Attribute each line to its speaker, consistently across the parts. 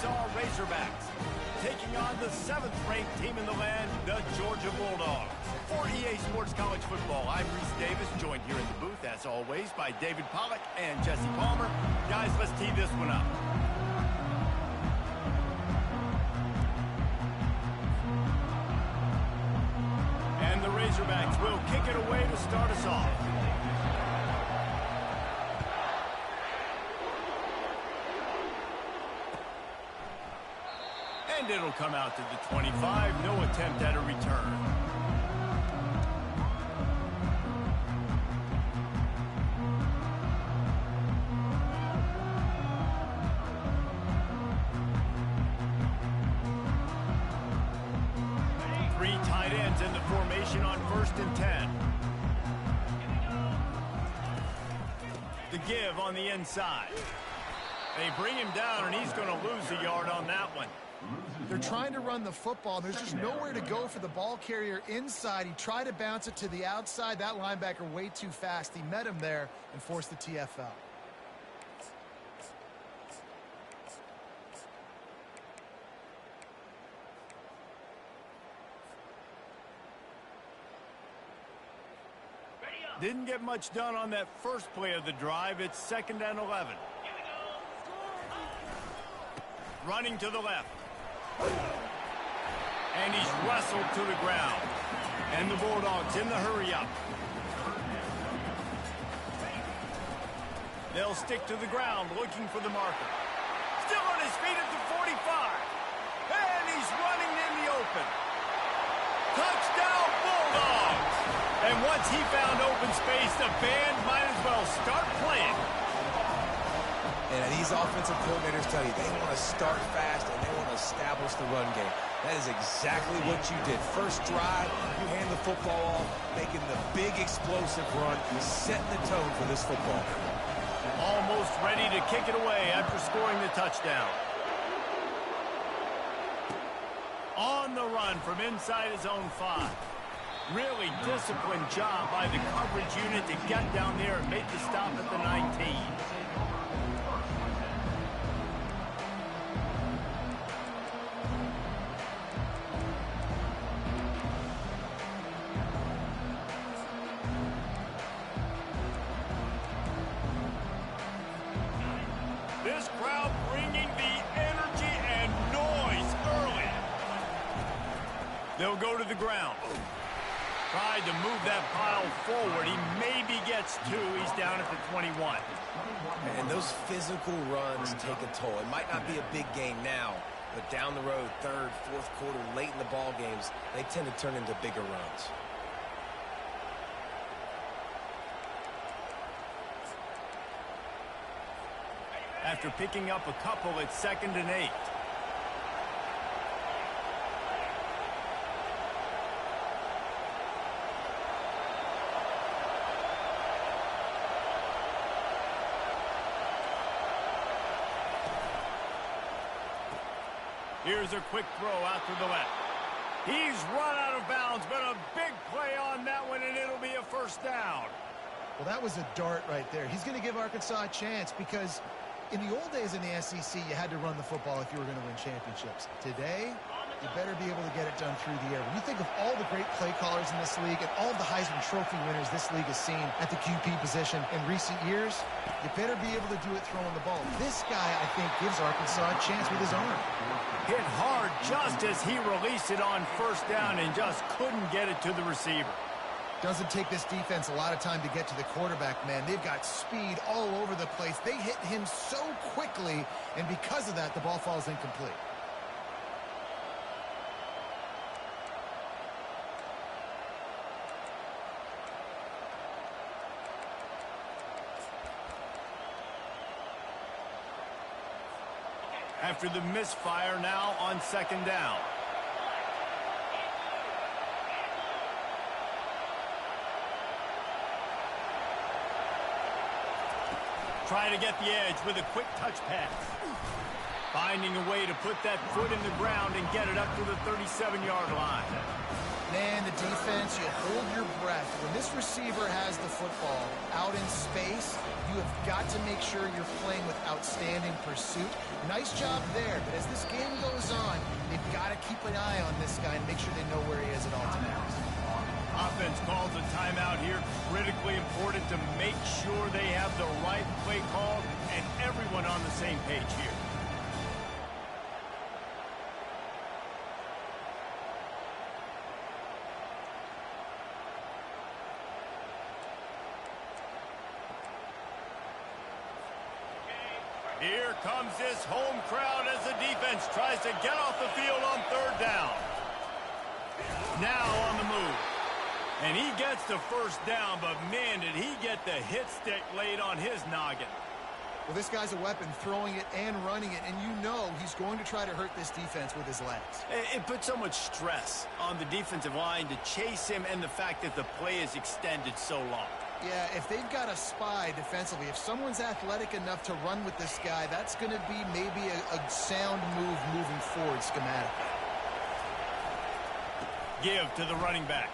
Speaker 1: Ncaa Razorbacks taking on the 7th-ranked team in the land, the Georgia Bulldogs. For EA Sports College Football, I'm Reese Davis, joined here in the booth, as always, by David Pollack and Jesse Palmer. Guys, let's tee this one up. And the Razorbacks will kick it away to start us off. And it'll come out to the 25. No attempt at a return. Three tight ends in the formation on 1st and 10. The give on the inside. They bring him down, and he's going to lose a yard on that one.
Speaker 2: They're trying to run the football. There's just nowhere to go for the ball carrier inside. He tried to bounce it to the outside. That linebacker way too fast. He met him there and forced the TFL.
Speaker 1: Didn't get much done on that first play of the drive. It's 2nd and 11. Running to the left. And he's wrestled to the ground. And the Bulldogs in the hurry-up. They'll stick to the ground, looking for the marker. Still on his feet at the 45. And he's running in the open. Touchdown, Bulldogs! And once he found open space, the band might as well start playing.
Speaker 3: And these offensive coordinators tell you they want to start fast and they want to establish the run game. That is exactly what you did. First drive, you hand the football off, making the big explosive run, setting the tone for this football.
Speaker 1: Almost ready to kick it away after scoring the touchdown. On the run from inside his own 5. Really disciplined job by the coverage unit to get down there and make the stop at the 19. This crowd bringing the energy and noise early. They'll go to the ground. Tried to move that pile forward. He maybe gets 2. He's down at the 21.
Speaker 3: And those physical runs take a toll. It might not be a big game now, but down the road, 3rd, 4th quarter, late in the ball games, they tend to turn into bigger runs.
Speaker 1: After picking up a couple, it's 2nd and 8. Here's a quick throw out to the left. He's run out of bounds, but a big play on that one, and it'll be a 1st down.
Speaker 2: Well, that was a dart right there. He's going to give Arkansas a chance because in the old days in the SEC, you had to run the football if you were going to win championships. Today, you better be able to get it done through the air. When you think of all the great play callers in this league and all the Heisman Trophy winners this league has seen at the QB position in recent years, you better be able to do it throwing the ball. This guy, I think, gives Arkansas a chance with his arm.
Speaker 1: Hit hard just as he released it on 1st down and just couldn't get it to the receiver.
Speaker 2: Doesn't take this defense a lot of time to get to the quarterback, man. They've got speed all over the place. They hit him so quickly, and because of that, the ball falls incomplete.
Speaker 1: After the misfire, now on 2nd down. Trying to get the edge with a quick touch pass. Finding a way to put that foot in the ground and get it up to the 37-yard line.
Speaker 2: Man, the defense, you hold your breath. When this receiver has the football out in space, you have got to make sure you're playing with outstanding pursuit. Nice job there, but as this game goes on, they've got to keep an eye on this guy and make sure they know where he is at all times.
Speaker 1: Offense calls a timeout here. Critically important to make sure they have the right play call and everyone on the same page here. Here comes this home crowd as the defense tries to get off the field on third down. Now on the move. And he gets the first down, but man, did he get the hit stick laid on his noggin.
Speaker 2: Well, this guy's a weapon, throwing it and running it, and you know he's going to try to hurt this defense with his legs.
Speaker 1: It puts so much stress on the defensive line to chase him and the fact that the play is extended so long.
Speaker 2: Yeah, if they've got a spy defensively, if someone's athletic enough to run with this guy, that's going to be maybe a sound move moving forward schematically.
Speaker 1: Give to the running back.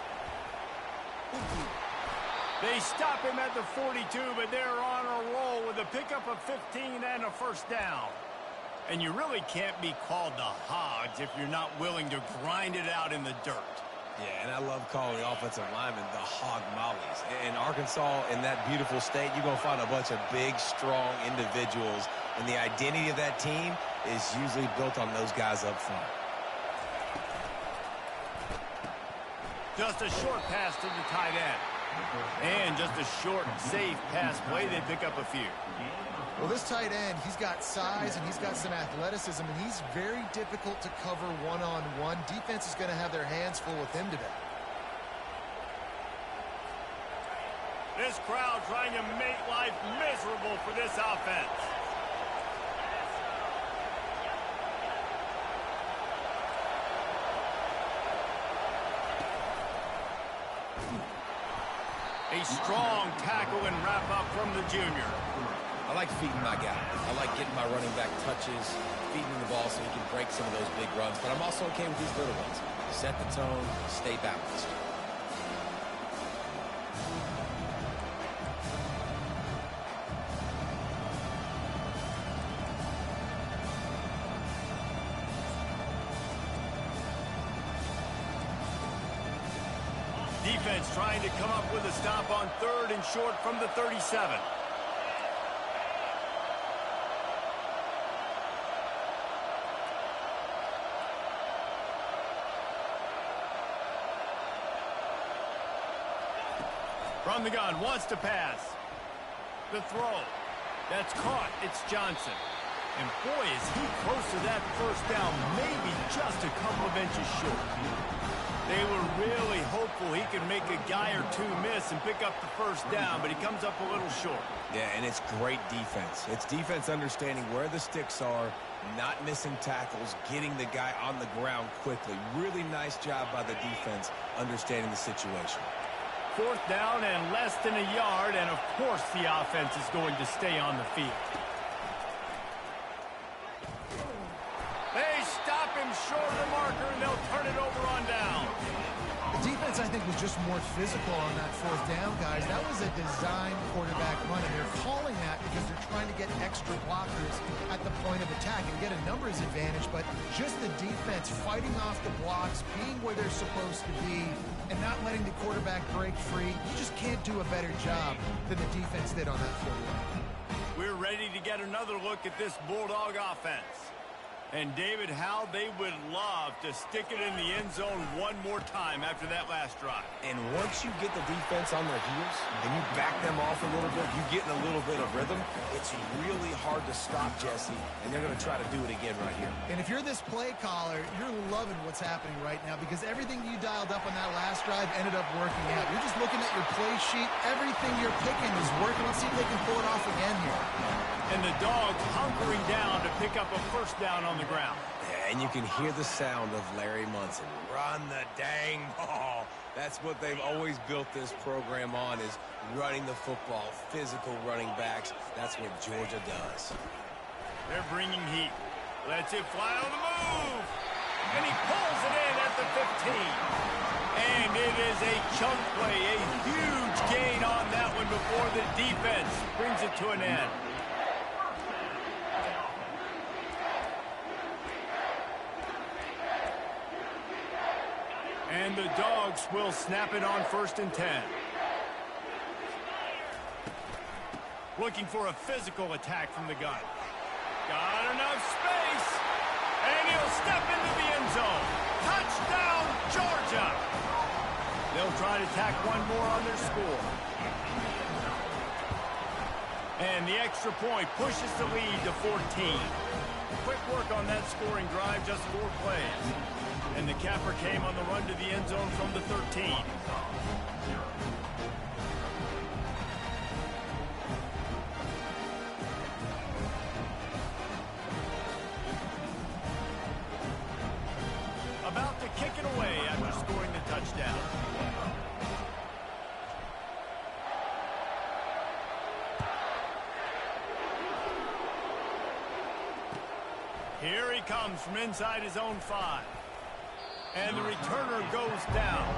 Speaker 1: They stop him at the 42, but they're on a roll with a pickup of 15 and a first down. And you really can't be called the Hogs if you're not willing to grind it out in the dirt.
Speaker 3: Yeah, and I love calling the offensive linemen the hog mollies. In Arkansas, in that beautiful state, you're going to find a bunch of big, strong individuals, and the identity of that team is usually built on those guys up front.
Speaker 1: Just a short pass to the tight end. And just a short, safe pass play. They pick up a few.
Speaker 2: Well, this tight end, he's got size and he's got some athleticism, and he's very difficult to cover one-on-one. Defense is going to have their hands full with him today.
Speaker 1: This crowd trying to make life miserable for this offense. A strong tackle and wrap-up from the junior.
Speaker 3: I like feeding my guy. I like getting my running back touches, feeding him the ball so he can break some of those big runs. But I'm also okay with these little ones. Set the tone, stay balanced.
Speaker 1: Defense trying to come up with a stop on third and short from the 37. From the gun, wants to pass. The throw. That's caught. It's Johnson. And boy, is he close to that first down, maybe just a couple of inches short. They were really hopeful he could make a guy or two miss and pick up the first down, but he comes up a little short.
Speaker 3: Yeah, and it's great defense. It's defense understanding where the sticks are, not missing tackles, getting the guy on the ground quickly. Really nice job by the defense understanding the situation.
Speaker 1: Fourth down and less than a yard, and of course the offense is going to stay on the field. They stop him short of the marker, and they'll turn it over on down.
Speaker 2: The defense, I think, was just more physical on that fourth down, guys. That was a design quarterback run, and they're calling that because they're trying to get extra blockers at the point of attack and get a numbers advantage, but just the defense fighting off the blocks, being where they're supposed to be, and not letting the quarterback break free. You just can't do a better job than the defense did on that fourth down.
Speaker 1: We're ready to get another look at this Bulldog offense. And, David, how they would love to stick it in the end zone one more time after that last drive.
Speaker 3: And once you get the defense on their heels and you back them off a little bit, you get in a little bit of rhythm, it's really hard to stop, Jesse, and they're going to try to do it again right here.
Speaker 2: And if you're this play caller, you're loving what's happening right now because everything you dialed up on that last drive ended up working out. You're just looking at your play sheet. Everything you're picking is working. Let's see if they can pull it off again here.
Speaker 1: And the Dogs hunkering down to pick up a first down on the ground.
Speaker 3: Yeah, and you can hear the sound of Larry Munson. Run the dang ball. That's what they've always built this program on, is running the football, physical running backs. That's what Georgia does.
Speaker 1: They're bringing heat. Lets it fly on the move. And he pulls it in at the 15. And it is a chunk play, a huge gain on that one before the defense brings it to an end. And the Dogs will snap it on 1st and 10. Looking for a physical attack from the gun. Got enough space. And he'll step into the end zone. Touchdown, Georgia. They'll try to tack one more on their score. And the extra point pushes the lead to 14. Quick work on that scoring drive, just 4 plays. And the capper came on the run to the end zone from the 13. About to kick it away after scoring the touchdown. Here he comes from inside his own 5. And the returner goes down.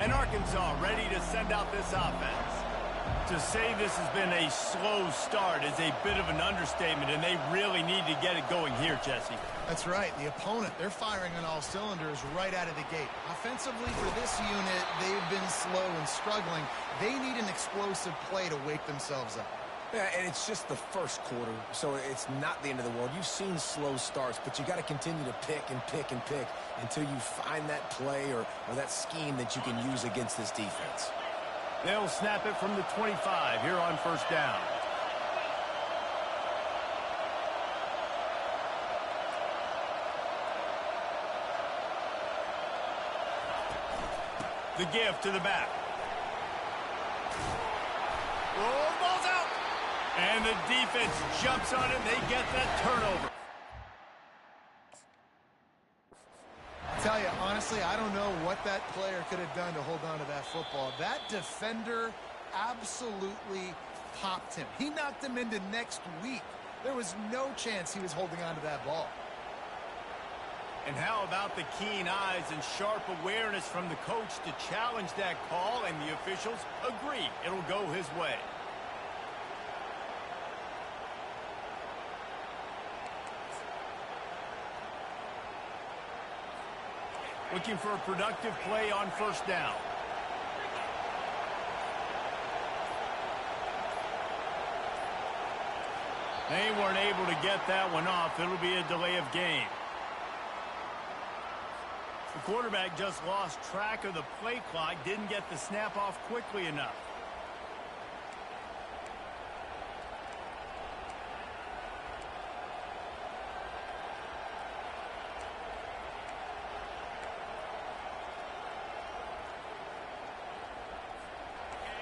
Speaker 1: And Arkansas ready to send out this offense. To say this has been a slow start is a bit of an understatement, and they really need to get it going here, Jesse.
Speaker 2: That's right. The opponent, they're firing on all cylinders right out of the gate. Offensively, for this unit, they've been slow and struggling. They need an explosive play to wake themselves up.
Speaker 3: Yeah, and it's just the first quarter, so it's not the end of the world. You've seen slow starts, but you got to continue to pick and pick and pick until you find that play or that scheme that you can use against this defense.
Speaker 1: They'll snap it from the 25 here on 1st down. The give to the back. Oh, the ball's out. And the defense jumps on it. They get that turnover.
Speaker 2: I tell you, honestly, I don't know what that player could have done to hold on to that football. That defender absolutely popped him. He knocked him into next week. There was no chance he was holding on to that ball.
Speaker 1: And how about the keen eyes and sharp awareness from the coach to challenge that call, and the officials agree it'll go his way. Looking for a productive play on 1st down. They weren't able to get that one off. It'll be a delay of game. The quarterback just lost track of the play clock, didn't get the snap off quickly enough.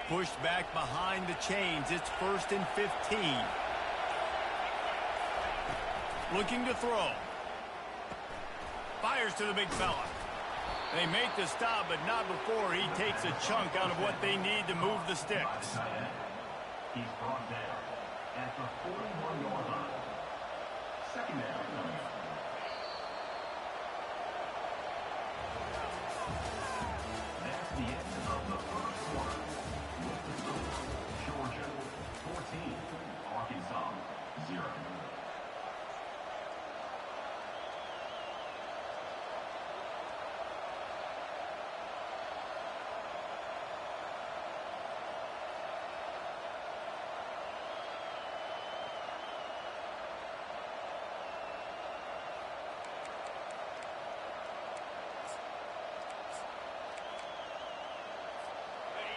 Speaker 1: Pushed back behind the chains. It's 1st and 15. Looking to throw. Fires to the big fella. They make the stop, but not before he takes a chunk out of what they need to move the sticks.
Speaker 4: He's brought down at the 41-yard line. 2nd down. That's the end of the 1st quarter. With the score, Georgia 14, Arkansas 0.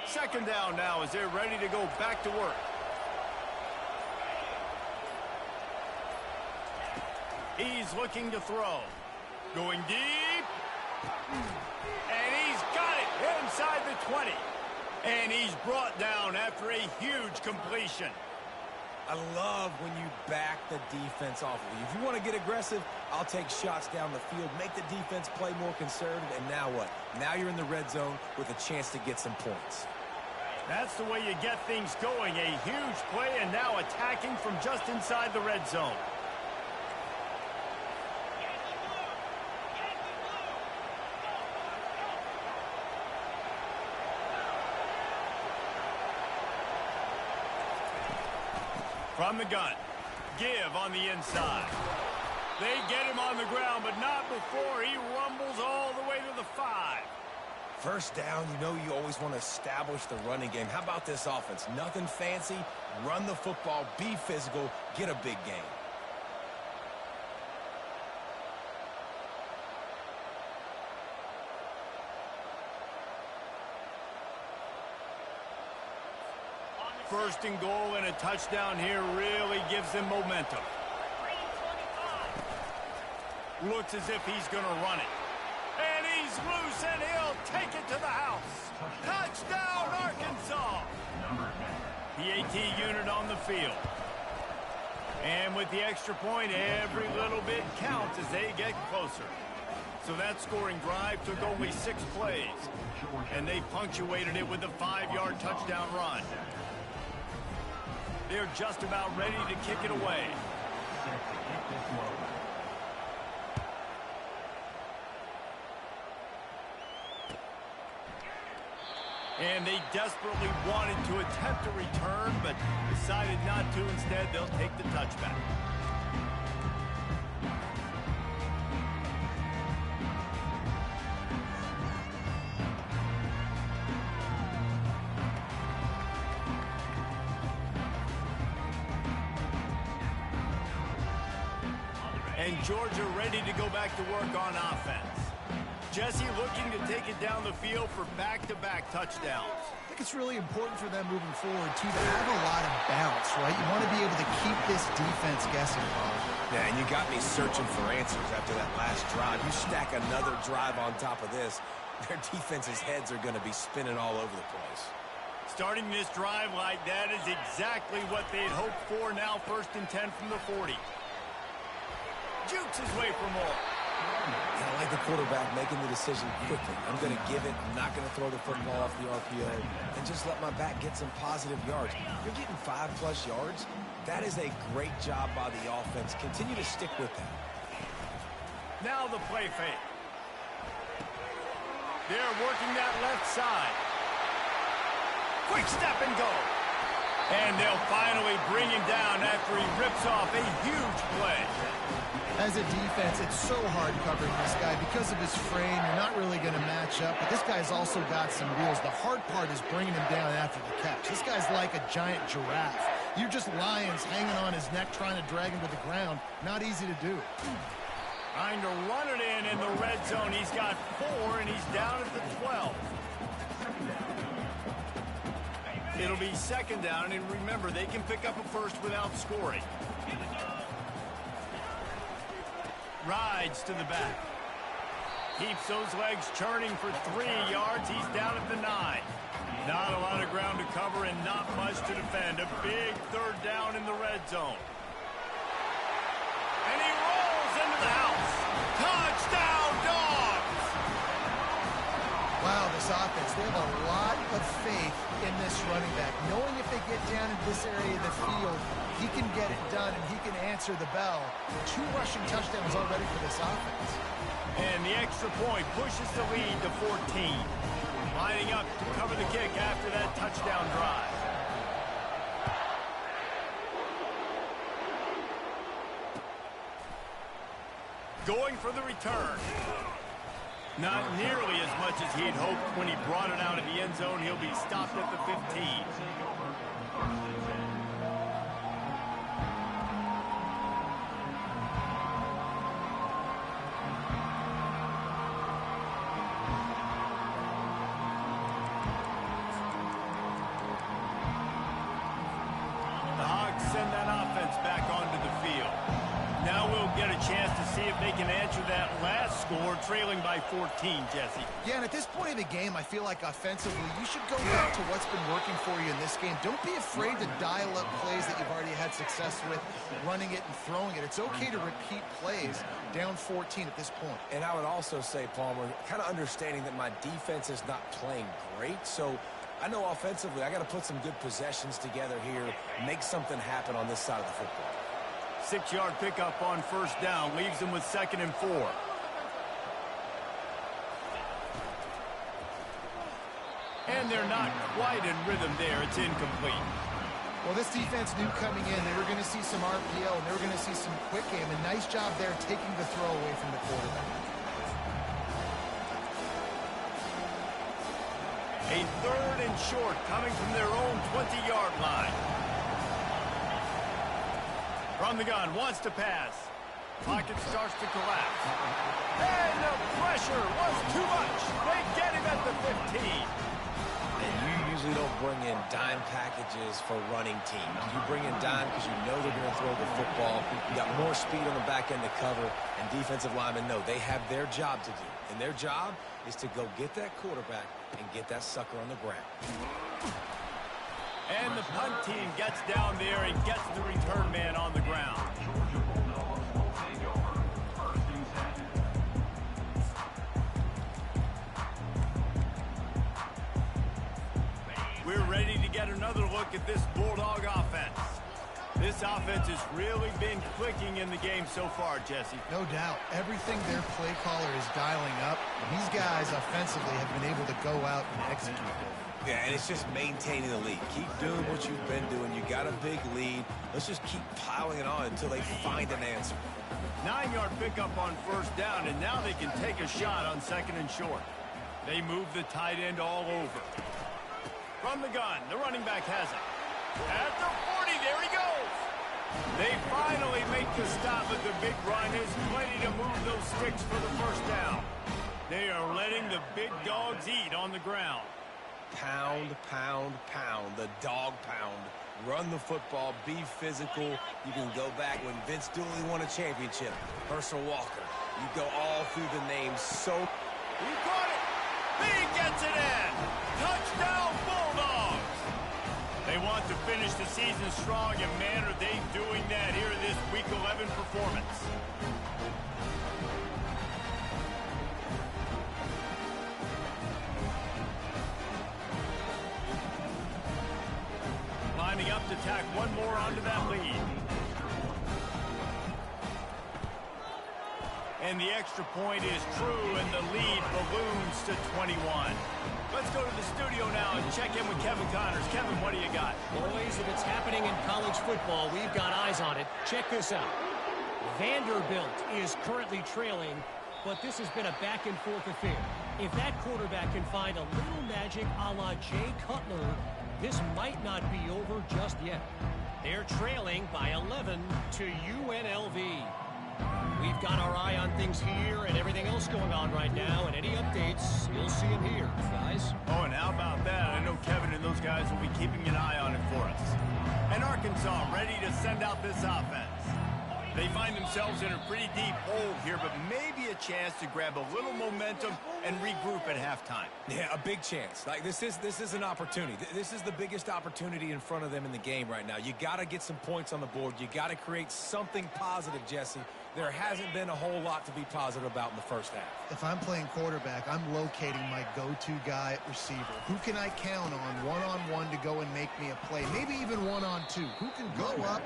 Speaker 1: Second down now as they're ready to go back to work. He's looking to throw. Going deep. And he's got it inside the 20. And he's brought down after a huge completion.
Speaker 3: I love when you back the defense off of you. If you want to get aggressive, I'll take shots down the field, make the defense play more conservative, and now what? Now you're in the red zone with a chance to get some points.
Speaker 1: That's the way you get things going. A huge play and now attacking from just inside the red zone. From the gun. Give on the inside. They get him on the ground, but not before he rumbles all the way to the 5.
Speaker 3: First down, you know you always want to establish the running game. How about this offense? Nothing fancy. Run the football, be physical, get a big gain.
Speaker 1: First and goal and a touchdown here really gives them momentum. Looks as if he's going to run it. And he's loose, and he'll take it to the house. Touchdown, Arkansas! The AT unit on the field. And with the extra point, every little bit counts as they get closer. So that scoring drive took only 6 plays. And they punctuated it with a 5-yard touchdown run. They're just about ready to kick it away. And they desperately wanted to attempt a return, but decided not to. Instead, they'll take the touchback. And Georgia ready to go back to work on offense. Jesse looking to take it down the field for back-to-back touchdowns.
Speaker 2: I think it's really important for them moving forward, too, to have a lot of bounce, right? You want to be able to keep this defense guessing, Paul.
Speaker 3: Yeah, and you got me searching for answers after that last drive. You stack another drive on top of this, their defense's heads are going to be spinning all over the place.
Speaker 1: Starting this drive like that is exactly what they'd hoped for. Now 1st and 10 from the 40. Jukes his way for more.
Speaker 3: I like the quarterback making the decision quickly. I'm going to give it. I'm not going to throw the football off the RPO and just let my back get some positive yards. You're getting 5+ yards. That is a great job by the offense. Continue to stick with that.
Speaker 1: Now the play fake. They're working that left side. Quick step and go. And they'll finally bring him down after he rips off a huge play.
Speaker 2: As a defense, it's so hard covering this guy because of his frame. You're not really going to match up, but this guy's also got some wheels. The hard part is bringing him down after the catch. This guy's like a giant giraffe. You're just lions hanging on his neck trying to drag him to the ground. Not easy to do.
Speaker 1: Trying to run it in the red zone. He's got 4, and he's down at the 12. It'll be 2nd down, and remember, they can pick up a first without scoring. Rides to the back. Keeps those legs churning for 3 yards. He's down at the 9. Not a lot of ground to cover and not much to defend. A big 3rd down in the red zone. And he rolls into the house. Touchdown, Dogs!
Speaker 2: Wow, this offense, they have a lot of faith in this running back. Knowing if they get down in this area of the field, he can get it done and he can answer the bell. 2 rushing touchdowns already for this offense.
Speaker 1: And the extra point pushes the lead to 14. Lining up to cover the kick after that touchdown drive. Going for the return. Not nearly as much as he'd hoped when he brought it out of the end zone. He'll be stopped at the 15. The Hawks send that offense back onto the field. Now we'll get a chance to see if they can answer that last score, trailing by 14, Jesse.
Speaker 2: Yeah, and at this point in the game, I feel like offensively, you should go back to what's been working for you in this game. Don't be afraid to dial up plays that you've already had success with, running it and throwing it. It's okay to repeat plays down 14 at this point.
Speaker 3: And I would also say, Palmer, kind of understanding that my defense is not playing great, so I know offensively I got to put some good possessions together here, make something happen on this side of the football.
Speaker 1: 6-yard pickup on first down leaves them with 2nd and 4. And they're not quite in rhythm there. It's incomplete.
Speaker 2: Well, this defense knew coming in they were going to see some RPO and they were going to see some quick game. And nice job there taking the throw away from the quarterback.
Speaker 1: A 3rd and short coming from their own 20-yard line. From the gun, wants to pass. Pocket starts to collapse. And the pressure was too much. They get him at the 15.
Speaker 3: And you usually don't bring in dime packages for running teams. You bring in dime because you know they're going to throw the football. You got more speed on the back end to cover, and defensive linemen know they have their job to do. And their job is to go get that quarterback and get that sucker on the ground.
Speaker 1: And the punt team gets down there and gets the return man on the ground. We're ready to get another look at this Bulldog offense. This offense has really been clicking in the game so far, Jesse.
Speaker 2: No doubt. Everything their play caller is dialing up. And these guys offensively have been able to go out and execute.
Speaker 3: Yeah, and it's just maintaining the lead. Keep doing what you've been doing. You got a big lead. Let's just keep piling it on until they find an answer.
Speaker 1: 9-yard pickup on first down, and now they can take a shot on 2nd and short. They move the tight end all over. From the gun, the running back has it. At the 40, there he goes. They finally make the stop, but the big run is plenty to move those sticks for the first down. They are letting the big dogs eat on the ground.
Speaker 3: Pound, pound, pound, the dog pound. Run the football, be physical. You can go back when Vince Dooley won a championship. Herschel Walker. You go all through the names. So
Speaker 1: he caught it. He gets it in. Touchdown, Bulldogs. They want to finish the season strong, and man, are they doing that here in this Week 11 performance. Lining up to tack one more onto that lead. And the extra point is true, and the lead balloons to 21. Let's go to the studio now and check in with Kevin Connors. Kevin, what do you got?
Speaker 5: Boys, if it's happening in college football, we've got eyes on it. Check this out. Vanderbilt is currently trailing, but this has been a back-and-forth affair. If that quarterback can find a little magic a la Jay Cutler, this might not be over just yet. They're trailing by 11 to UNLV. We've got our eye on things here and everything else going on right now, and any updates, you'll see them here, guys.
Speaker 1: Oh, and how about that? I know Kevin and those guys will be keeping an eye on it for us. And Arkansas ready to send out this offense. They find themselves in a pretty deep hole here, but maybe a chance to grab a little momentum and regroup at halftime.
Speaker 3: yeah, a big chance. Like this is an opportunity. This is the biggest opportunity in front of them in the game right now. You got to get some points on the board. You got to create something positive, Jesse. There hasn't been a whole lot to be positive about in the first half.
Speaker 2: If I'm playing quarterback, I'm locating my go-to guy at receiver. Who can I count on one-on-one to go and make me a play? Maybe even one-on-two. Who can go up,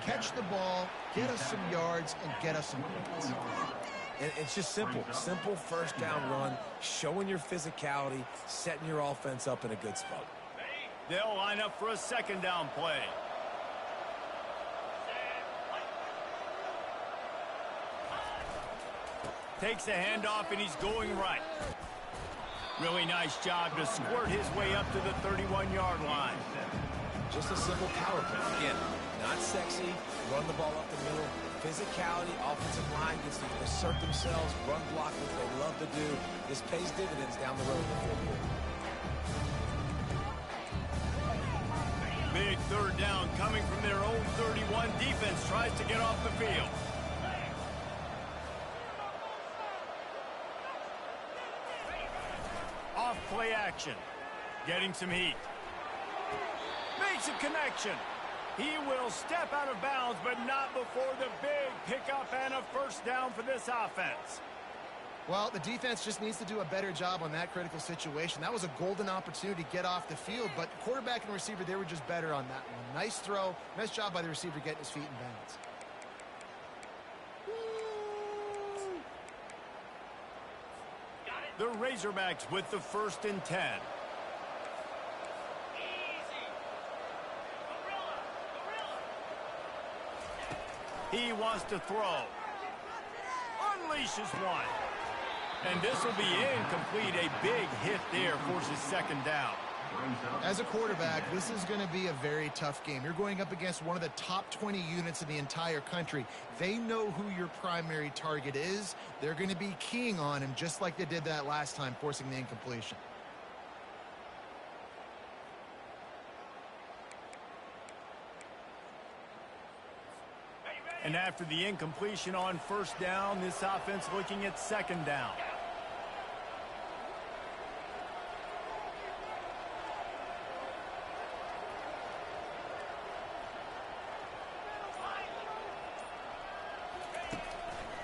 Speaker 2: catch the ball, get us some yards, and get us some points?
Speaker 3: And it's just simple. Simple first down run, showing your physicality, setting your offense up in a good spot.
Speaker 1: They'll line up for a 2nd down play. Takes the handoff, and he's going right. Really nice job to squirt his way up to the 31-yard line.
Speaker 3: Just a simple power play. Again, not sexy, run the ball up the middle. Physicality, offensive line gets to assert themselves, run block, what they love to do. This pays dividends down the road in the fourth quarter.
Speaker 1: Big 3rd down coming from their own 31. Defense tries to get off the field. Off play action. Getting some heat. Makes a connection. He will step out of bounds, but not before the big pickup and a first down for this offense.
Speaker 2: Well, the defense just needs to do a better job on that critical situation. That was a golden opportunity to get off the field, but the quarterback and receiver, they were just better on that one. Nice throw. Nice job by the receiver getting his feet in bounds.
Speaker 1: The Razorbacks with the 1st and 10. He wants to throw. Unleashes one. And this will be incomplete. A big hit there forces 2nd down.
Speaker 2: As a quarterback, this is going to be a very tough game. You're going up against one of the top 20 units in the entire country. They know who your primary target is. They're going to be keying on him just like they did that last time, forcing the incompletion.
Speaker 1: And after the incompletion on 1st down, this offense looking at 2nd down.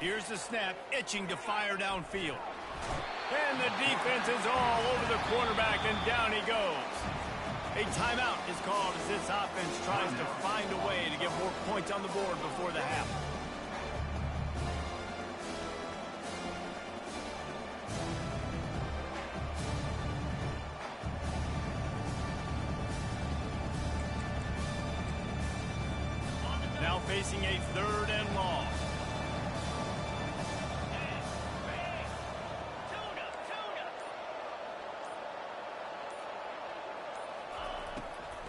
Speaker 1: Here's the snap, itching to fire downfield. And the defense is all over the quarterback, and down he goes. A timeout is called as this offense tries to find a way to get more points on the board before the half. Now facing a 3rd and long.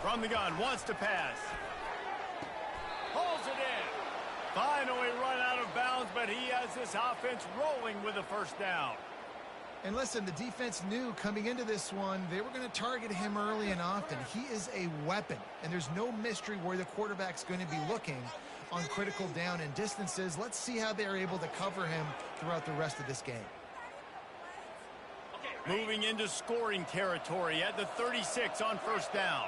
Speaker 1: From the gun, wants to pass. Pulls it in. Finally run out of bounds, but he has this offense rolling with a 1st down.
Speaker 2: And listen, the defense knew coming into this one, they were going to target him early and often. He is a weapon, and there's no mystery where the quarterback's going to be looking on critical down and distances. Let's see how they're able to cover him throughout the rest of this game.
Speaker 1: Moving into scoring territory at the 36 on 1st down.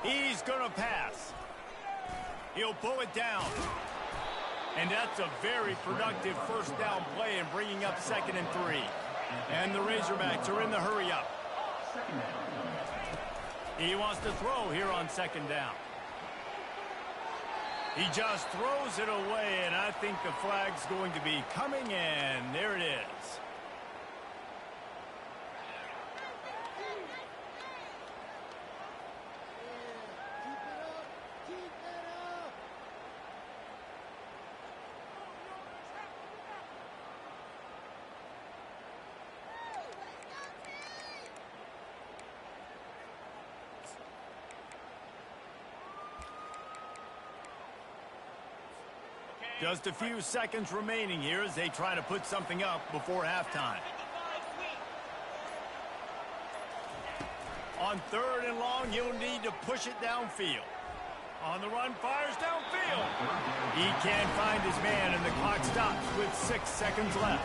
Speaker 1: He's going to pass. He'll pull it down. And that's a very productive 1st down play and bringing up 2nd and 3. And the Razorbacks are in the hurry up. He wants to throw here on 2nd down. He just throws it away, and I think the flag's going to be coming, and there it is. Just a few seconds remaining here as they try to put something up before halftime. On 3rd and long, he'll need to push it downfield. On the run, fires downfield. He can't find his man, and the clock stops with 6 seconds left.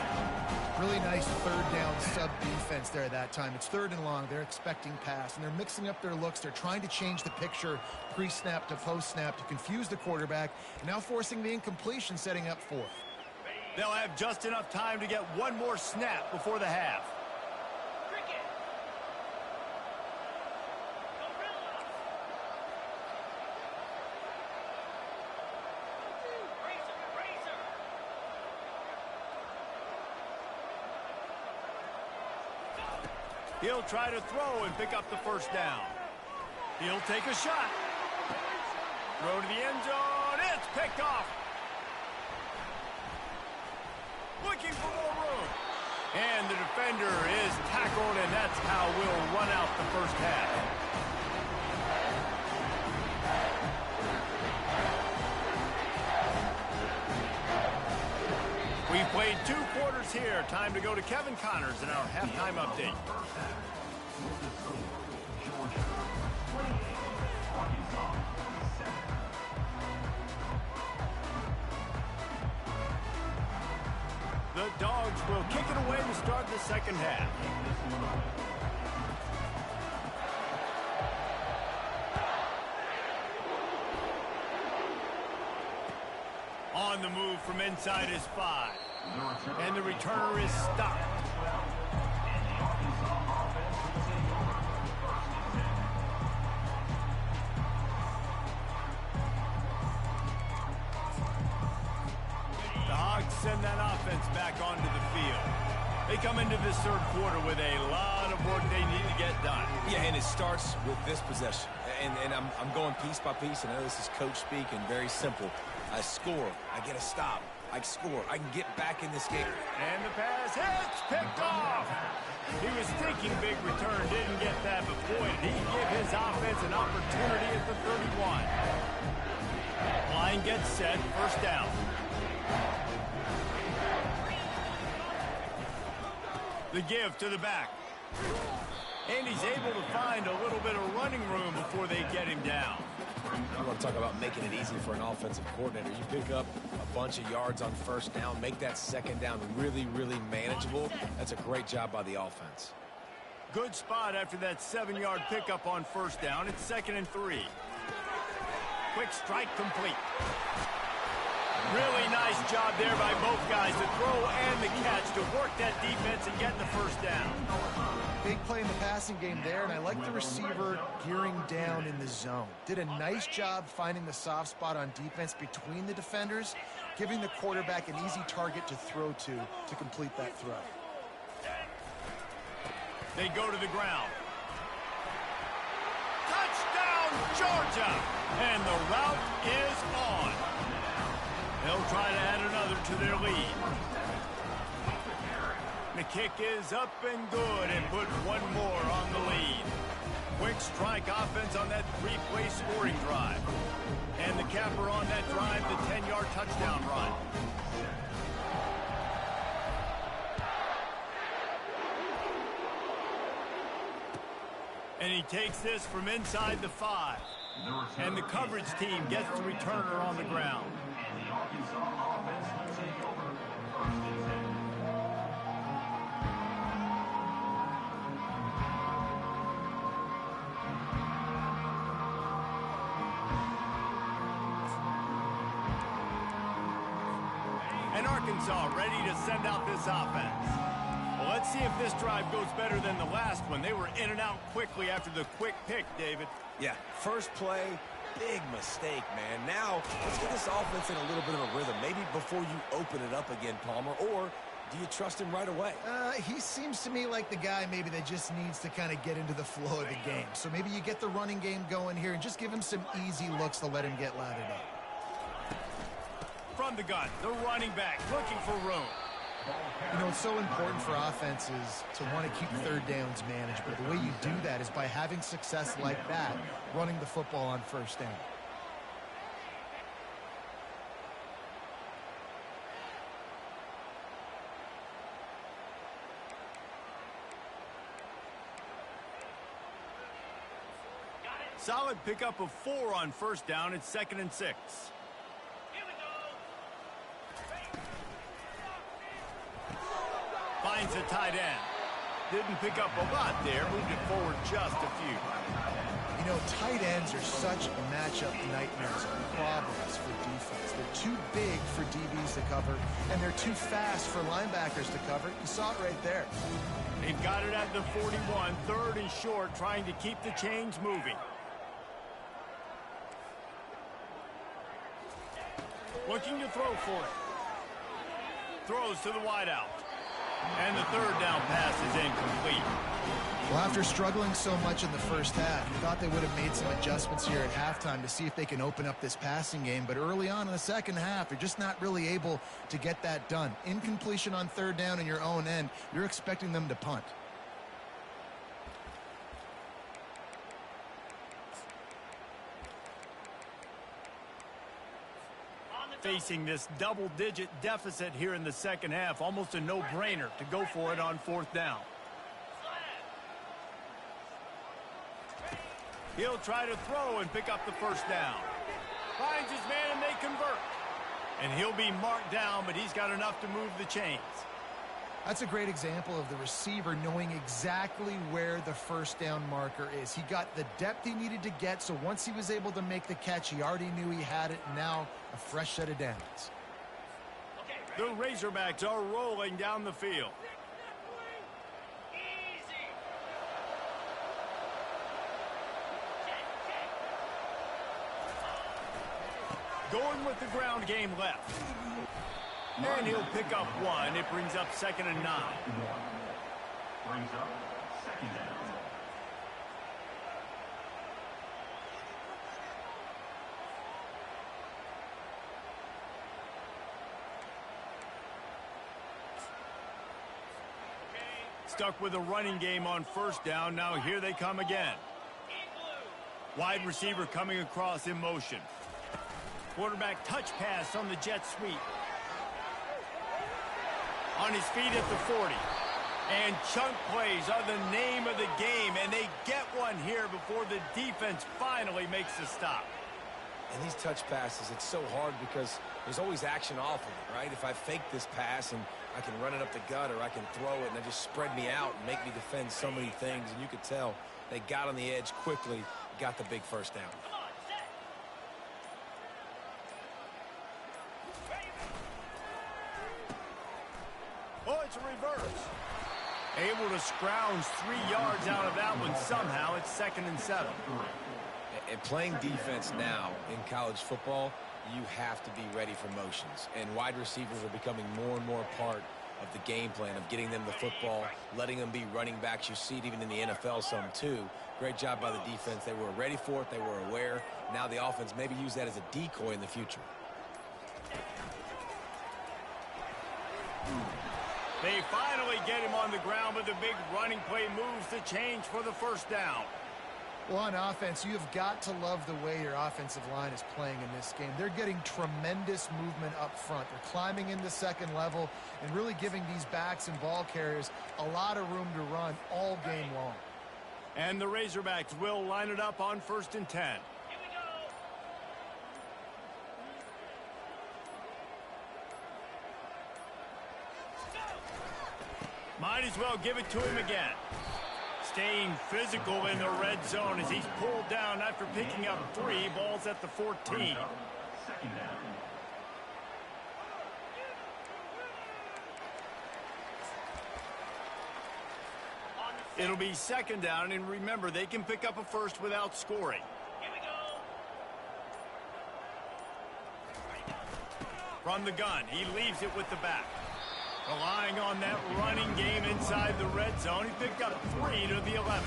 Speaker 2: Really nice 3rd down sub-defense there that time. It's 3rd and long. They're expecting pass, and they're mixing up their looks. They're trying to change the picture pre-snap to post-snap to confuse the quarterback, and now forcing the incompletion, setting up 4th.
Speaker 1: They'll have just enough time to get one more snap before the half. He'll try to throw and pick up the 1st down. He'll take a shot. Throw to the end zone. It's picked off. Looking for more room. And the defender is tackled, and that's how we'll run out the 1st half. We've played 2 quarters here. Time to go to Kevin Connors in our halftime update.
Speaker 4: Georgia 28, Arkansas 7.
Speaker 1: The Dogs will kick it away to start the 2nd half. on the move from inside his 5. And the returner is stopped. The Hogs send that offense back onto the field. They come into this third quarter with a lot of work they need to get done.
Speaker 3: Yeah, and it starts with this possession. And I'm going piece by piece, and I know this is coach speak and very simple. I score, I get a stop, I score, I can get back in this game.
Speaker 1: And the pass hits, picked off. He was thinking big return, didn't get that, but boy, did he give his offense an opportunity at the 31. Line gets set, first down. The give to the back. And he's able to find a little bit of running room before they get him down.
Speaker 3: You want to talk about making it easy for an offensive coordinator. You pick up a bunch of yards on first down, make that second down really, really manageable. That's a great job by the offense.
Speaker 1: Good spot after that 7-yard pickup on first down. It's 2nd and 3. Quick strike complete. Really nice job there by both guys, the throw and the catch, to work that defense and get the first down.
Speaker 2: Big play in the passing game there, and I like the receiver gearing down in the zone. Did a nice job finding the soft spot on defense between the defenders, giving the quarterback an easy target to throw to complete that throw.
Speaker 1: They go to the ground. Touchdown, Georgia! And the route is on. They'll try to add another to their lead. The kick is up and good and put one more on the lead. Quick strike offense on that 3-play scoring drive. And the capper on that drive, the 10-yard touchdown run. And he takes this from inside the 5. And the coverage team gets the returner on the ground. And Arkansas ready to send out this offense. Well, let's see if this drive goes better than the last one. They were in and out quickly after the quick pick, David.
Speaker 3: Yeah, first play, big mistake, man. Now, let's get this offense in a little bit of a rhythm. Maybe before you open it up again, Palmer, or do you trust him right away?
Speaker 2: He seems to me like the guy maybe that just needs to kind of get into the flow of the game. So maybe you get the running game going here and just give him some easy looks to let him get lathered up.
Speaker 1: From the gun, the running back looking for room.
Speaker 2: You know, it's so important for offenses to want to keep third downs manageable. The way you do that is by having success like that, running the football on first down.
Speaker 1: Solid pickup of 4 on first down. It's 2nd and 6. Finds a tight end. Didn't pick up a lot there. Moved it forward just a few.
Speaker 2: You know, tight ends are such matchup nightmares and problems for defense. They're too big for DBs to cover, and they're too fast for linebackers to cover. You saw it right there.
Speaker 1: They've got it at the 41, 3rd and short, trying to keep the chains moving. Looking to throw for it. Throws to the wideout. And the 3rd down pass is incomplete.
Speaker 2: Well, after struggling so much in the first half, you thought they would have made some adjustments here at halftime to see if they can open up this passing game. But early on in the second half, they're just not really able to get that done. Incompletion on 3rd down in your own end, you're expecting them to punt.
Speaker 1: Facing this double-digit deficit here in the second half, almost a no-brainer to go for it on 4th down. He'll try to throw and pick up the first down. Finds his man and they convert. And he'll be marked down, but he's got enough to move the chains.
Speaker 2: That's a great example of the receiver knowing exactly where the first down marker is. He got the depth he needed to get, so once he was able to make the catch, he already knew he had it. Now, a fresh set of downs.
Speaker 1: The Razorbacks are rolling down the field. Going with the ground game left. And he'll pick up one. It brings up 2nd and 9.
Speaker 4: Brings up 2nd down.
Speaker 1: Stuck with a running game on 1st down. Now here they come again. Wide receiver coming across in motion. Quarterback touch pass on the jet sweep. On his feet at the 40. And chunk plays are the name of the game, and they get one here before the defense finally makes the stop.
Speaker 3: And these touch passes, it's so hard because there's always action off of it, right? If I fake this pass and I can run it up the gut or I can throw it and they just spread me out and make me defend so many things, and you could tell they got on the edge quickly, got the big 1st down.
Speaker 1: Oh, it's a reverse. Able to scrounge 3 yards out of that one somehow. It's 2nd and 7.
Speaker 3: And playing defense now in college football, you have to be ready for motions. And wide receivers are becoming more and more a part of the game plan of getting them the football, letting them be running backs. You see it even in the NFL some too. Great job by the defense. They were ready for it. They were aware. Now the offense maybe use that as a decoy in the future.
Speaker 1: They finally get him on the ground, but the big running play moves the change for the 1st down.
Speaker 2: Well, on offense, you have got to love the way your offensive line is playing in this game. They're getting tremendous movement up front. They're climbing into 2nd level and really giving these backs and ball carriers a lot of room to run all game long.
Speaker 1: And the Razorbacks will line it up on 1st and 10. Might as well give it to him again. Staying physical in the red zone as he's pulled down after picking up 3 balls at the 14.
Speaker 4: 2nd down.
Speaker 1: It'll be 2nd down, and remember, they can pick up a 1st without scoring. From the gun, he leaves it with the back. Relying on that running game inside the red zone, he picked up 3 to the 11.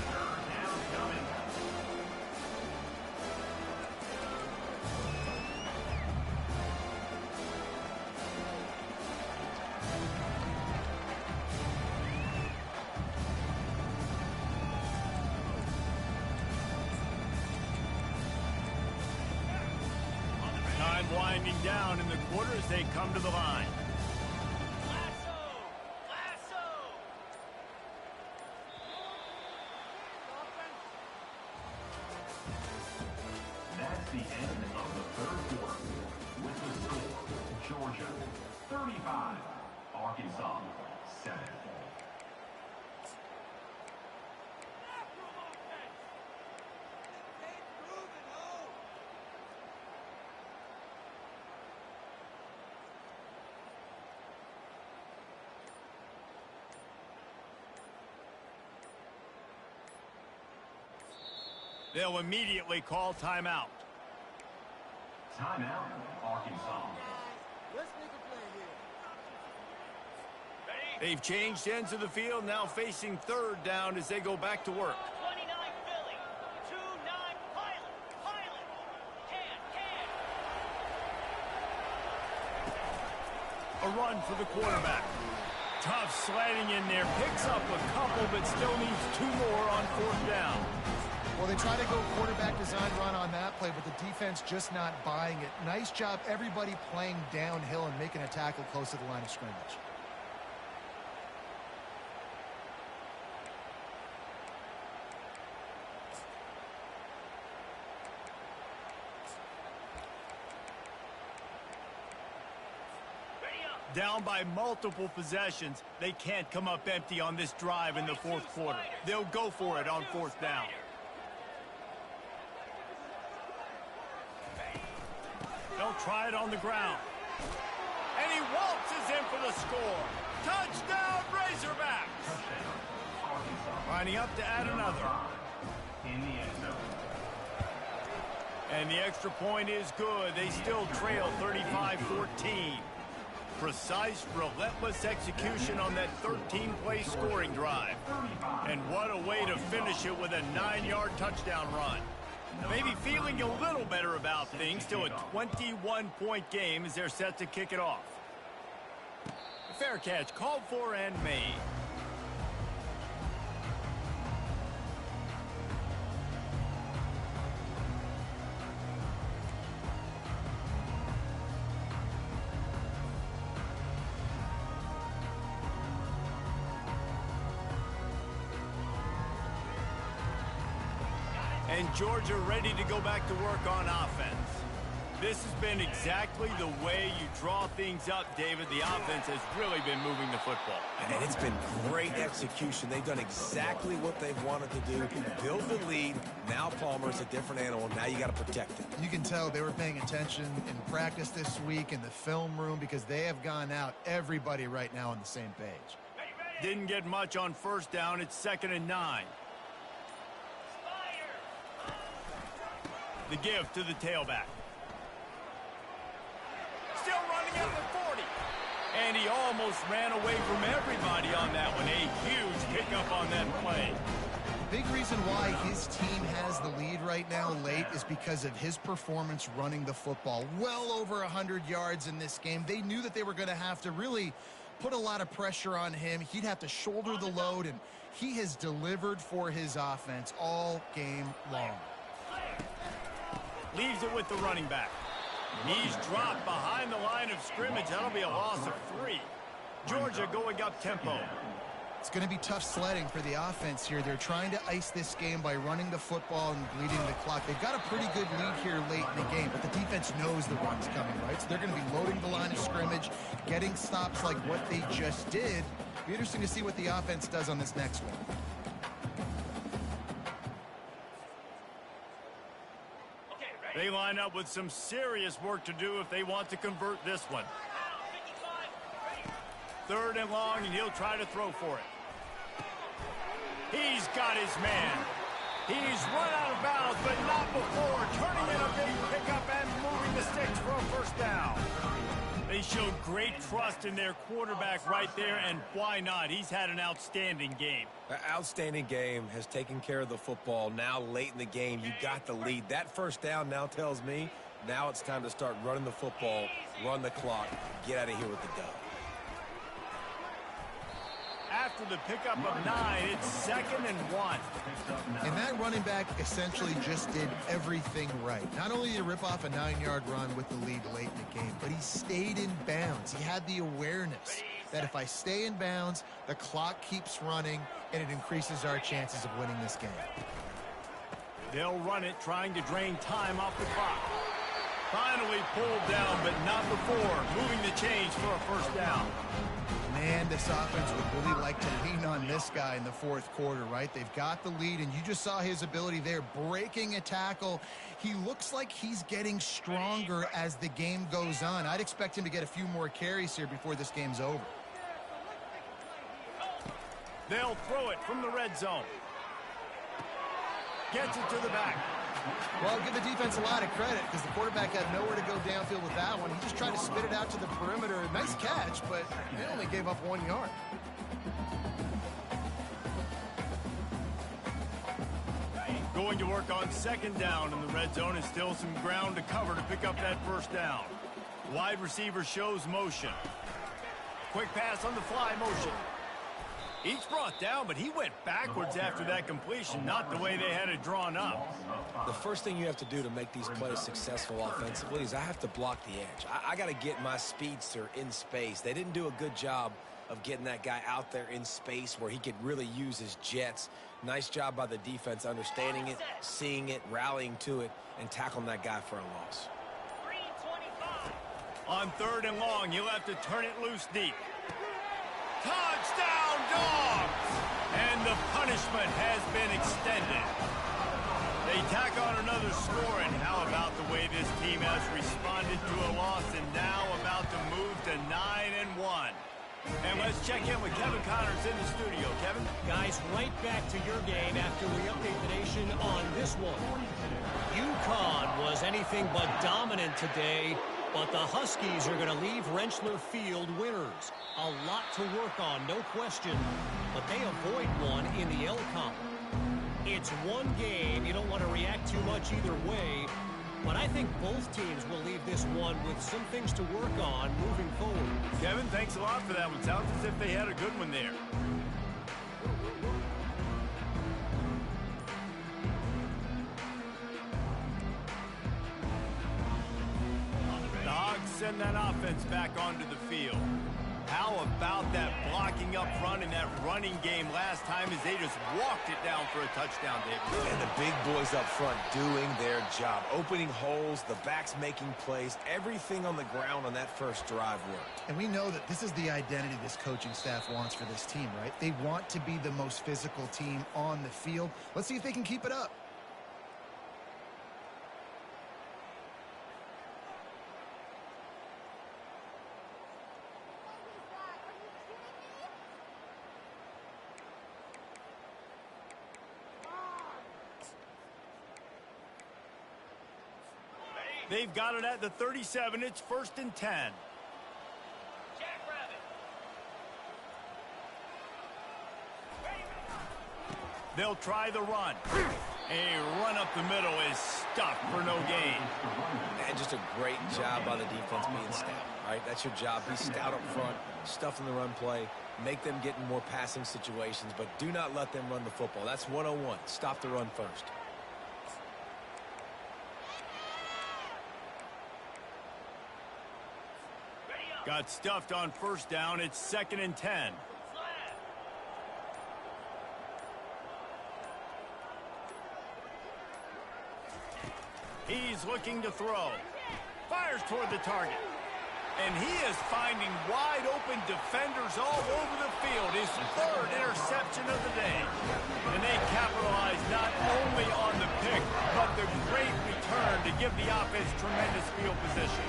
Speaker 1: Time winding down in the quarter as they come to the line.
Speaker 4: That's the end of the 3rd quarter. With the score, Georgia 35, Arkansas 7.
Speaker 1: They'll immediately call timeout.
Speaker 4: Timeout, Arkansas.
Speaker 1: They've changed ends of the field, now facing 3rd down as they go back to work.
Speaker 6: 29 Philly, 2-9 Pilot, can.
Speaker 1: A run for the quarterback. Tough sledding in there, picks up a couple, but still needs 2 more on 4th down.
Speaker 2: Well, they try to go quarterback design run on that play, but the defense just not buying it. Nice job, everybody playing downhill and making a tackle close to the line of scrimmage.
Speaker 1: Down by multiple possessions, they can't come up empty on this drive in the 4th quarter. They'll go for it on 4th down. They'll try it on the ground. And he waltzes him score. Touchdown, Razorbacks. Lining up to add another.
Speaker 4: In the end zone.
Speaker 1: And the extra point is good. They still trail 35-14. Precise, relentless execution on that 13-play scoring drive. And what a way to finish it with a 9-yard touchdown run. Maybe feeling a little better about things to a 21-point game as they're set to kick it off. Fair catch called for and made. And Georgia ready to go back to work on offense. This has been exactly the way you draw things up, David. The offense has really been moving the football.
Speaker 3: And it's been great execution. They've done exactly what they've wanted to do. Build the lead. Now Palmer's a different animal. Now you got to protect it.
Speaker 2: You can tell they were paying attention in practice this week in the film room because they have gone out, everybody right now on the same page.
Speaker 1: Didn't get much on first down. It's 2nd and 9. The give to the tailback. Still running at the 40. And he almost ran away from everybody on that one. A huge pickup on that play.
Speaker 2: The big reason why his team has the lead right now late is because of his performance running the football. Well over 100 yards in this game. They knew that they were going to have to really put a lot of pressure on him. He'd have to shoulder the load, and he has delivered for his offense all game long.
Speaker 1: Leaves it with the running back. Knees dropped behind the line of scrimmage. That'll be a loss of 3. Georgia going up tempo.
Speaker 2: It's going to be tough sledding for the offense here. They're trying to ice this game by running the football and bleeding the clock. They've got a pretty good lead here late in the game, but the defense knows the run's coming, right? So they're going to be loading the line of scrimmage, getting stops like what they just did. Be interesting to see what the offense does on this next one.
Speaker 1: They line up with some serious work to do if they want to convert this one. 3rd and long, and he'll try to throw for it. He's got his man. He's run out of bounds, but not before turning in a big pickup and moving the sticks for a first down. They showed great trust in their quarterback right there, and why not? He's had an outstanding game.
Speaker 3: An outstanding game, has taken care of the football. Now late in the game, you got the lead. That first down now tells me now it's time to start running the football, run the clock, get out of here with the dub.
Speaker 1: After the pickup of 9, it's 2nd and 1.
Speaker 2: And that running back essentially just did everything right. Not only did he rip off a 9-yard run with the lead late in the game, but he stayed in bounds. He had the awareness that if I stay in bounds, the clock keeps running, and it increases our chances of winning this game.
Speaker 1: They'll run it, trying to drain time off the clock. Finally pulled down, but not before. Moving the chains for a first down.
Speaker 2: Man, this offense would really like to lean on this guy in the 4th quarter, right? They've got the lead, and you just saw his ability there, breaking a tackle. He looks like he's getting stronger as the game goes on. I'd expect him to get a few more carries here before this game's over.
Speaker 1: They'll throw it from the red zone. Gets it to the back.
Speaker 2: Well, give the defense a lot of credit because the quarterback had nowhere to go downfield with that one. He just tried to spit it out to the perimeter. Nice catch, but they only gave up 1 yard.
Speaker 1: Going to work on 2nd down in the red zone, and still some ground to cover to pick up that first down. Wide receiver shows motion. Quick pass on the fly motion. He's brought down, but he went backwards after that completion, not the way they had it drawn up.
Speaker 3: The first thing you have to do to make these plays successful offensively is I have to block the edge. I got to get my speedster in space. They didn't do a good job of getting that guy out there in space where he could really use his jets. Nice job by the defense understanding it, seeing it, rallying to it, and tackling that guy for a loss.
Speaker 1: On 3rd and long, you'll have to turn it loose deep. Touchdown, Dogs! And the punishment has been extended. They tack on another score, and how about the way this team has responded to a loss and now about to move to 9 and 1. And let's check in with Kevin Connors in the studio. Kevin?
Speaker 5: Guys, right back to your game after we update the nation on this one. UConn was anything but dominant today, but the Huskies are going to leave Rentschler Field winners. A lot to work on, no question, but they avoid one in the L column. It's one game. You don't want to react too much either way, but I think both teams will leave this one with some things to work on moving forward.
Speaker 1: Kevin, thanks a lot for that one. Sounds as if they had a good one there. The Hogs send that offense back onto the field. How about that blocking up front and that running game last time as they just walked it down for a touchdown, David?
Speaker 3: And the big boys up front doing their job. Opening holes, the backs making plays, everything on the ground on that first drive worked.
Speaker 2: And we know that this is the identity this coaching staff wants for this team, right? They want to be the most physical team on the field. Let's see if they can keep it up.
Speaker 1: They've got it at the 37. It's 1st and 10.
Speaker 6: Jackrabbit.
Speaker 1: They'll try the run. A run up the middle is stuffed for no gain.
Speaker 3: And just a great job by the defense being stout. All right, that's your job. Be stout up front, stuff in the run play, make them get in more passing situations, but do not let them run the football. That's 101. Stop the run first.
Speaker 1: Got stuffed on 1st down. It's 2nd and 10. He's looking to throw. Fires toward the target. And he is finding wide open defenders all over the field. His 3rd interception of the day. And they capitalize not only on the pick, but the great return to give the offense tremendous field position.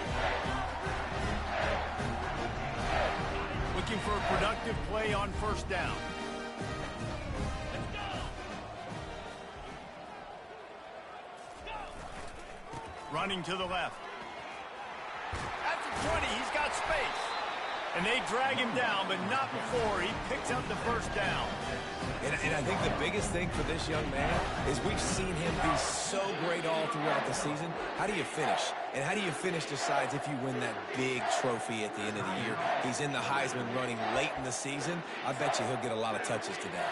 Speaker 1: Looking for a productive play on 1st down. Running to the left. At the 20, he's got space. And they drag him down, but not before he picks up the 1st down.
Speaker 3: And I think the biggest thing for this young man is we've seen him be so great all throughout the season. How do you finish? And how do you finish decides if you win that big trophy at the end of the year. He's in the Heisman running late in the season. I bet you he'll get a lot of touches today.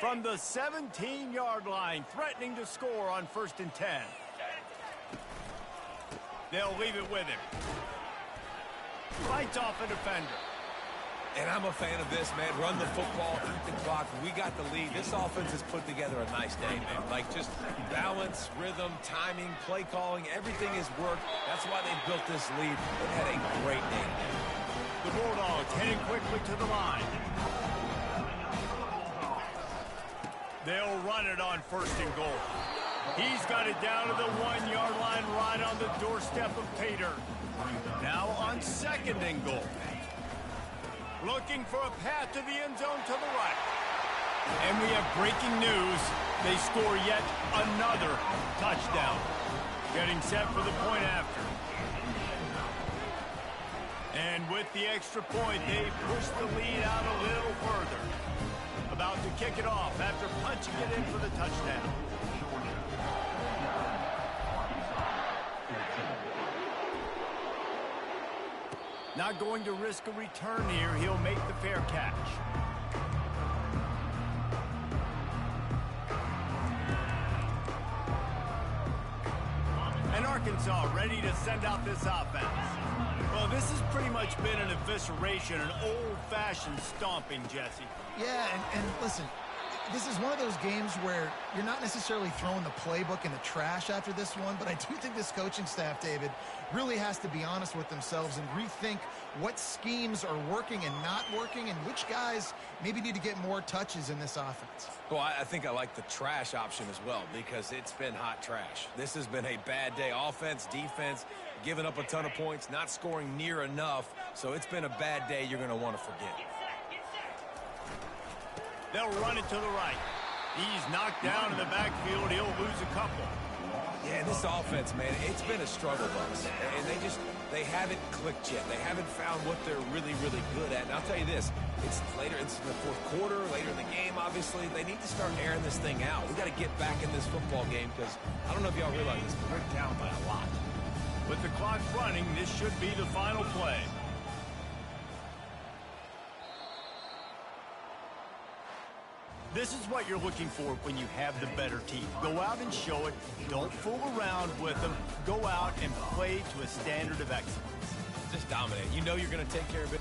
Speaker 1: From the 17-yard line, threatening to score on 1st and 10. They'll leave it with him. Fights off a defender.
Speaker 3: And I'm a fan of this, man. Run the football, eat the clock. We got the lead. This offense has put together a nice day, man. Like just balance, rhythm, timing, play calling, everything has worked. That's why they've built this lead. They've had a great day today.
Speaker 1: The Bulldogs heading quickly to the line. They'll run it on 1st and goal. He's got it down to the 1-yard line right on the doorstep of Pater. Now on 2nd and goal. Looking for a path to the end zone to the right. And we have breaking news. They score yet another touchdown. Getting set for the point after. And with the extra point, they push the lead out a little further. About to kick it off after punching it in for the touchdown. Not going to risk a return here. He'll make the fair catch. And Arkansas ready to send out this offense. Well, this has pretty much been an evisceration, an old-fashioned stomping, Jesse.
Speaker 2: Yeah, and listen, This is one of those games where you're not necessarily throwing the playbook in the trash after this one, but I do think this coaching staff, David, really has to be honest with themselves and rethink what schemes are working and not working and which guys maybe need to get more touches in this offense.
Speaker 3: Well, I think I like the trash option as well because it's been hot trash. This has been a bad day. Offense, defense, giving up a ton of points, not scoring near enough. So it's been a bad day you're going to want to forget.
Speaker 1: They'll run it to the right. He's knocked down in the backfield. He'll lose a couple.
Speaker 3: Yeah, this offense, man, it's been a struggle bus. And they haven't clicked yet. They haven't found what they're really, really good at. And I'll tell you this, it's later, it's the fourth quarter, later in the game, obviously. They need to start airing this thing out. We got to get back in this football game because I don't know if y'all realize this, but we're down by a lot.
Speaker 1: With the clock running, this should be the final play. This is what you're looking for when you have the better team. Go out and show it. Don't fool around with them. Go out and play to a standard of excellence.
Speaker 3: Just dominate. You know you're going to take care of it.